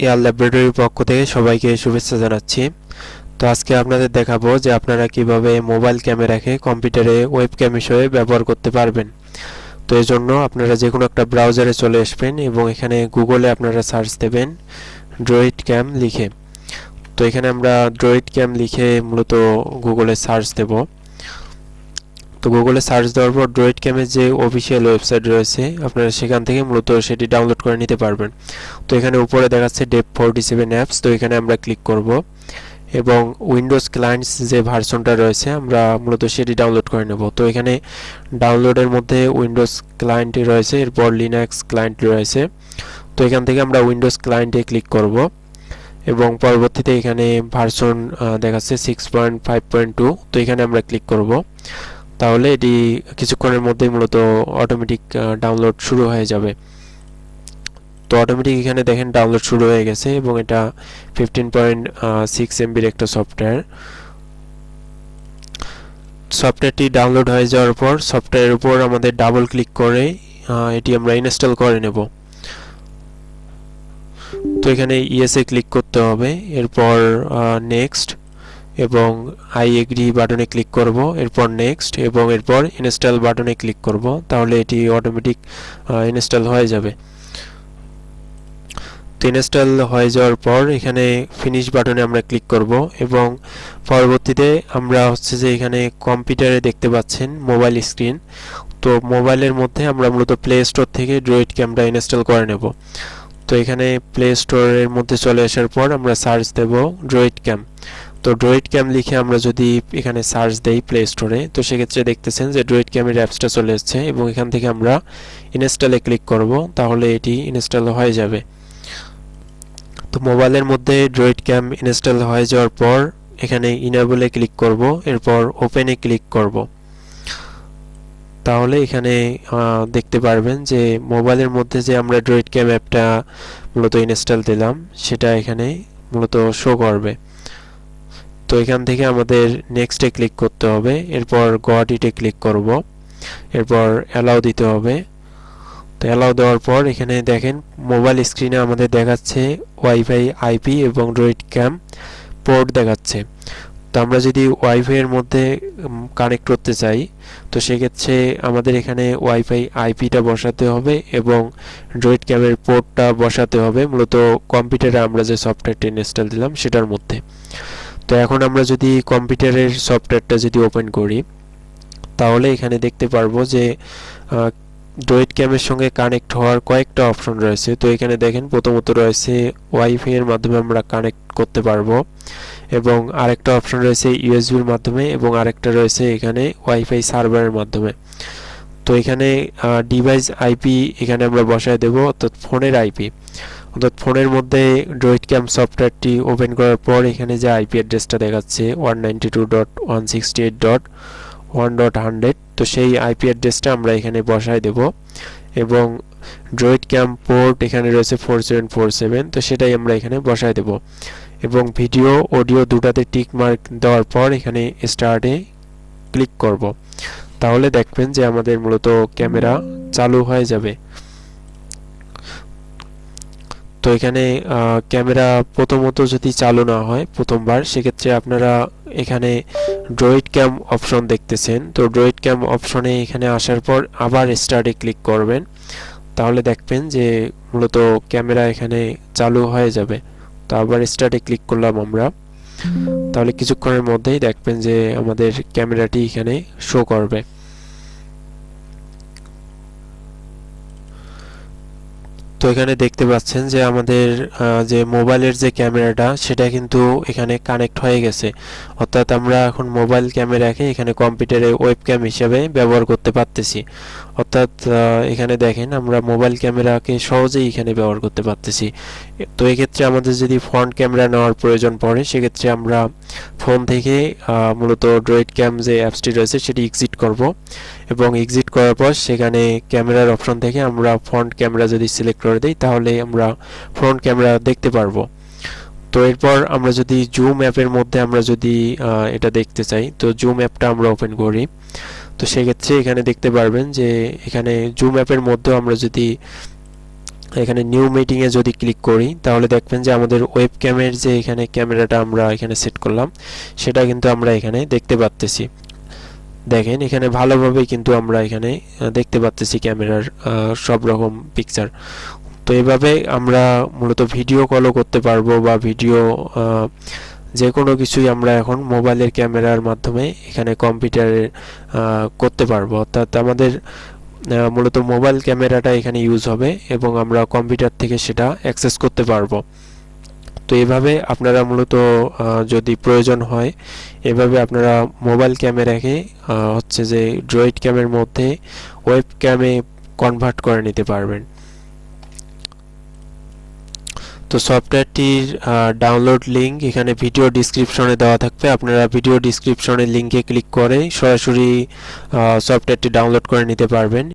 Air ল্যাবরেটরির পক্ষ থেকে সবাইকে শুভেচ্ছা জানাচ্ছি। তো আজকে আপনাদের দেখাবো যে আপনারা কিভাবে মোবাইল ক্যামেরাকে কম্পিউটারে ওয়েবক্যাম হিসেবে ব্যবহার করতে পারবেন। তো এই জন্য আপনারা যে কোনো একটা ব্রাউজারে চলে আসবেন এবং এখানে গুগলে আপনারা সার্চ দেবেন DroidCam লিখে। তো এখানে আমরা DroidCam লিখে মূলত গুগলে সার্চ দেব। তো গুগলে সার্চ দেওয়ার পর DroidCam-এর যে অফিসিয়াল ওয়েবসাইট রয়েছে আপনারা সেখান থেকে মূলত সেটি ডাউনলোড করে নিতে পারবেন। তো এখানে উপরে দেখাচ্ছে ডেপ 47 অ্যাপস, তো এখানে আমরা ক্লিক করব এবং উইন্ডোজ ক্লায়েন্টস যে ভার্সনটা রয়েছে আমরা মূলত সেটি ডাউনলোড করে নেব। তো এখানে ডাউনলোডের মধ্যে উইন্ডোজ ক্লায়েন্ট রয়েছে, এরপর লিনাক্স ক্লায়েন্ট রয়েছে। তো এখান থেকে আমরা উইন্ডোজ ক্লায়েন্টে ক্লিক করব এবং পরবর্তীতে এখানে ভার্সন দেখাচ্ছে 6.5.2, তো এখানে আমরা ক্লিক করব। তাহলে এটি কিছুক্ষণের মধ্যেই মূলত অটোমেটিক ডাউনলোড শুরু হয়ে যাবে। তো অটোমেটিক এখানে দেখেন ডাউনলোড শুরু হয়ে গেছে এবং এটা 15.6 এমবির একটা সফটওয়্যারটি ডাউনলোড হয়ে যাওয়ার পর সফটওয়্যারের উপর আমাদের ডাবল ক্লিক করে এটি আমরা ইনস্টল করে নেব। তো এখানে ইয়েসে ক্লিক করতে হবে, এরপর নেক্সট এবং আই এগ্রি বাটনে ক্লিক করব, এরপর নেক্সট এবং এরপর ইনস্টল বাটনে ক্লিক করব। তাহলে এটি অটোমেটিক ইনস্টল হয়ে যাবে। তো ইনস্টল হয়ে যাওয়ার পর এখানে ফিনিশ বাটনে আমরা ক্লিক করব এবং পরবর্তীতে আমরা হচ্ছে যে এখানে কম্পিউটারে দেখতে পাচ্ছেন মোবাইল স্ক্রিন। তো মোবাইলের মধ্যে আমরা মূলত প্লে স্টোর থেকে DroidCamটা ইনস্টল করে নেব। তো এখানে প্লে স্টোরের মধ্যে চলে আসার পর আমরা সার্চ দেব DroidCam। তো DroidCam লিখে আমরা যদি এখানে সার্চ দেই প্লে স্টোরে, তো সেক্ষেত্রে দেখতেছেন যে DroidCam-এর অ্যাপসটা চলে এসেছে এবং এখান থেকে আমরা ইনস্টলে ক্লিক করব, তাহলে এটি ইনস্টল হয়ে যাবে। তো মোবাইলের মধ্যে DroidCam ইনস্টল হয়ে যাওয়ার পর এখানে ইনেবলে ক্লিক করব, এরপর ওপেনে ক্লিক করব। তাহলে এখানে দেখতে পারবেন যে মোবাইলের মধ্যে যে আমরা DroidCam অ্যাপটা মূলত ইনস্টল দিলাম সেটা এখানে মূলত শো করবে। তো এখান থেকে আমাদের নেক্সটে ক্লিক করতে হবে, এরপর গট ইটে ক্লিক করব, এরপর অ্যালাউ দিতে হবে। তো অ্যালাউ দেওয়ার পর এখানে দেখেন মোবাইল স্ক্রিনে আমাদের দেখাচ্ছে ওয়াইফাই আইপি এবং DroidCam পোর্ট দেখাচ্ছে। তো আমরা যদি ওয়াইফাই এর মধ্যে কানেক্ট করতে চাই তো সেক্ষেত্রে আমাদের এখানে ওয়াইফাই আইপিটা বসাতে হবে এবং DroidCam-এর পোর্টটা বসাতে হবে মূলত কম্পিউটারে আমরা যে সফটওয়্যারটি ইনস্টল দিলাম সেটার মধ্যে। তো এখন আমরা যদি কম্পিউটারের সফটওয়্যারটা যদি ওপেন করি তাহলে এখানে দেখতে পারবো যে DroidCam-এর সঙ্গে কানেক্ট হওয়ার কয়েকটা অপশন রয়েছে। তো এখানে দেখেন প্রথমত রয়েছে ওয়াইফাই এর মাধ্যমে আমরা কানেক্ট করতে পারবো এবং আরেকটা অপশন রয়েছে ইউএসবির মাধ্যমে এবং আরেকটা রয়েছে এখানে ওয়াইফাই সার্ভারের মাধ্যমে। তো এখানে ডিভাইস আইপি এখানে আমরা বসায় দেব, অর্থাৎ ফোনের আইপি। অর্থাৎ ফোনের মধ্যে DroidCam সফটওয়্যারটি ওপেন করার পর এখানে যে আইপি অ্যাড্রেসটা দেখাচ্ছে 192.168.1.100, তো সেই আইপি অ্যাড্রেসটা আমরা এখানে বসায় দেব এবং DroidCam পোর্ট এখানে রয়েছে 4747, তো সেটাই আমরা এখানে বসায় দেব এবং ভিডিও অডিও দুটাতে টিক মার্ক দেওয়ার পর এখানে স্টার্টে ক্লিক করব। তাহলে দেখবেন যে আমাদের মূলত ক্যামেরা চালু হয়ে যাবে। তো এখানে ক্যামেরা প্রথমত যদি চালু না হয় প্রথমবার, সেক্ষেত্রে আপনারা এখানে DroidCam অপশন দেখতেছেন। তো DroidCam অপশনে এখানে আসার পর আবার স্টার্টে ক্লিক করবেন, তাহলে দেখবেন যে মূলত ক্যামেরা এখানে চালু হয়ে যাবে। তো আবার স্টার্টে ক্লিক করলাম আমরা, তাহলে কিছুক্ষণের মধ্যেই দেখবেন যে আমাদের ক্যামেরাটি এখানে শো করবে। তো এখানে দেখতে পাচ্ছেন যে আমাদের যে মোবাইলের যে ক্যামেরাটা সেটা কিন্তু এখানে কানেক্ট হয়ে গেছে, অর্থাৎ আমরা এখন মোবাইল ক্যামেরাকে এখানে কম্পিউটারে ওয়েবক্যাম হিসেবে ব্যবহার করতে পারতেছি। অর্থাৎ এখানে দেখেন আমরা মোবাইল ক্যামেরাকে সহজেই এখানে ব্যবহার করতে পারতেছি। তো এক্ষেত্রে আমাদের যদি ফ্রন্ট ক্যামেরা নেওয়ার প্রয়োজন পড়ে সেক্ষেত্রে আমরা ফোন থেকে মূলত DroidCam যে অ্যাপসটি রয়েছে সেটি এক্সিট করব এবং এক্সিট করার পর সেখানে ক্যামেরার অপশন থেকে আমরা ফ্রন্ট ক্যামেরা যদি সিলেক্ট করে দেই তাহলে আমরা ফ্রন্ট ক্যামেরা দেখতে পারবো। তো এরপর আমরা যদি জুম অ্যাপের মধ্যে আমরা যদি এটা দেখতে চাই তো জুম অ্যাপটা আমরা ওপেন করি, তো সেক্ষেত্রে এখানে দেখতে পারবেন যে এখানে জুম অ্যাপের মধ্যেও আমরা যদি এখানে নিউ মিটিংয়ে যদি ক্লিক করি তাহলে দেখবেন যে আমাদের ওয়েবক্যামের যে এখানে ক্যামেরাটা আমরা এখানে সেট করলাম সেটা কিন্তু আমরা এখানে দেখতে পাচ্তেছি। দেখেন এখানে ভালোভাবে কিন্তু আমরা এখানে দেখতে পাচ্তেছি ক্যামেরার সব রকম পিকচার। তো এভাবে আমরা মূলত ভিডিও কলও করতে পারবো বা ভিডিও যে কোনো কিছুই আমরা এখন মোবাইলের ক্যামেরার মাধ্যমে এখানে কম্পিউটারে করতে পারবো। অর্থাৎ আমাদের মূলত মোবাইল ক্যামেরাটা এখানে ইউজ হবে এবং আমরা কম্পিউটার থেকে সেটা অ্যাক্সেস করতে পারবো। তো এভাবে আপনারা মূলত যদি প্রয়োজন হয় এভাবে আপনারা মোবাইল ক্যামেরাকে হচ্ছে যে ড্রয়েড ক্যামের মধ্যে ওয়েব ক্যামে কনভার্ট করে নিতে পারবেন। তো সফটওয়্যারটির ডাউনলোড লিঙ্ক এখানে ভিডিও ডিসক্রিপশনে দেওয়া থাকবে, আপনারা ভিডিও ডিসক্রিপশনের লিঙ্কে ক্লিক করে সরাসরি সফটওয়্যারটি ডাউনলোড করে নিতে পারবেন।